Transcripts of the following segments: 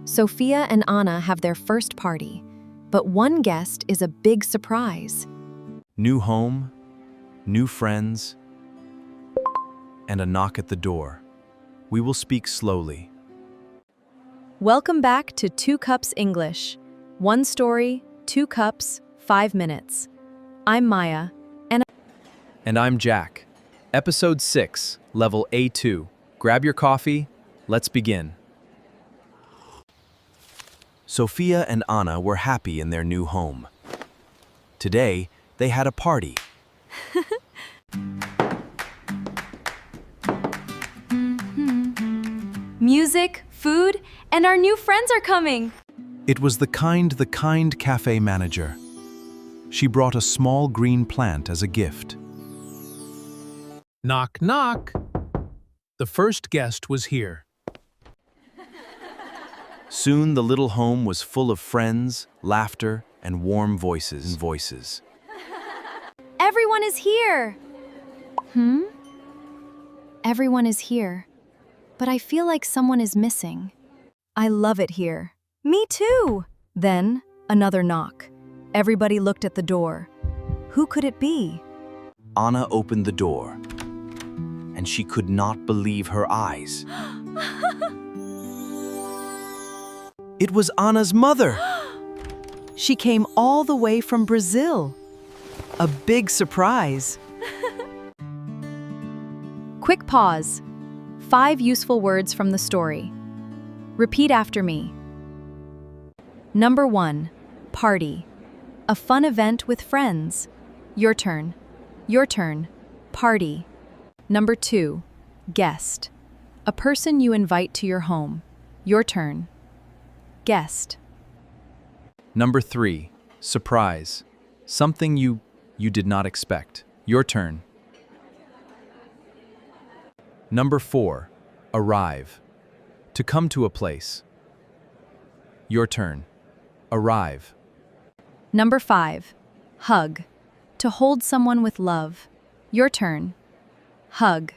Sofia and Ana have their first party, but one guest is a big surprise. New home, new friends, and a knock at the door. We will speak slowly. Welcome back to 2 Cups English. One story, 2 cups, 5 minutes. I'm Maya, And I'm Jack. Episode 6, Level A2. Grab your coffee, let's begin. Sofia and Ana were happy in their new home. Today, they had a party. music, food, and our new friends are coming. It was the kind cafe manager. She brought a small green plant as a gift. Knock, knock. The first guest was here. Soon the little home was full of friends, laughter, and warm voices. Everyone is here. Everyone is here. But I feel like someone is missing. I love it here. Me too. Then, another knock. Everybody looked at the door. Who could it be? Ana opened the door, and she could not believe her eyes. It was Ana's mother. She came all the way from Brazil. A big surprise. Quick pause. 5 useful words from the story. Repeat after me. Number 1, party. A fun event with friends. Your turn. Your turn. Party. Number 2, guest. A person you invite to your home. Your turn. Guest. Number 3, surprise. Something you did not expect. Your turn. Number 4, arrive. To come to a place. Your turn. Arrive. Number 5, hug. To hold someone with love. Your turn. Hug.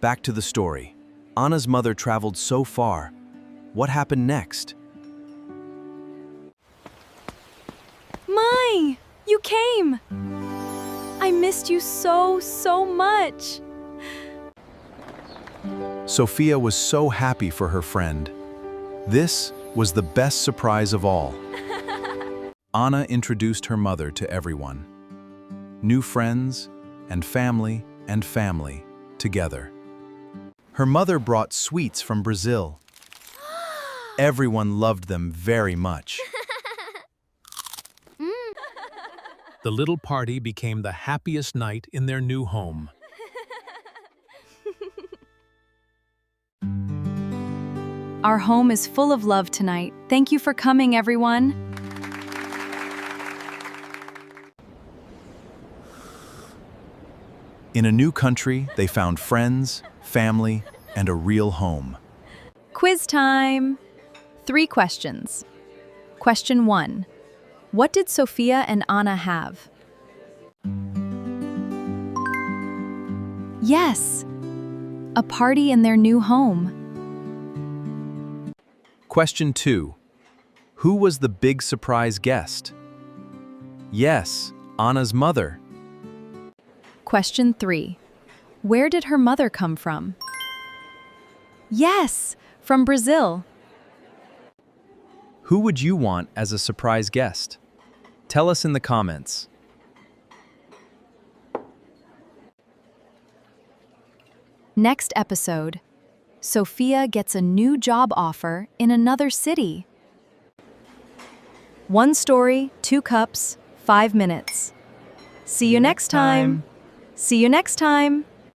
Back to the story. Ana's mother traveled so far. What happened next? Mai, you came. I missed you so much. Sofia was so happy for her friend. This was the best surprise of all. Ana introduced her mother to everyone. New friends and family together. Her mother brought sweets from Brazil. Everyone loved them very much. The little party became the happiest night in their new home. Our home is full of love tonight. Thank you for coming, everyone. In a new country, they found friends, family, and a real home. Quiz time. 3 questions. Question 1. What did Sofia and Ana have? Yes, a party in their new home. Question 2. Who was the big surprise guest? Yes, Ana's mother. Question 3. Where did her mother come from? Yes, from Brazil. Who would you want as a surprise guest? Tell us in the comments. Next episode, Sofia gets a new job offer in another city. One story, 2 cups, 5 minutes. See you next time. See you next time.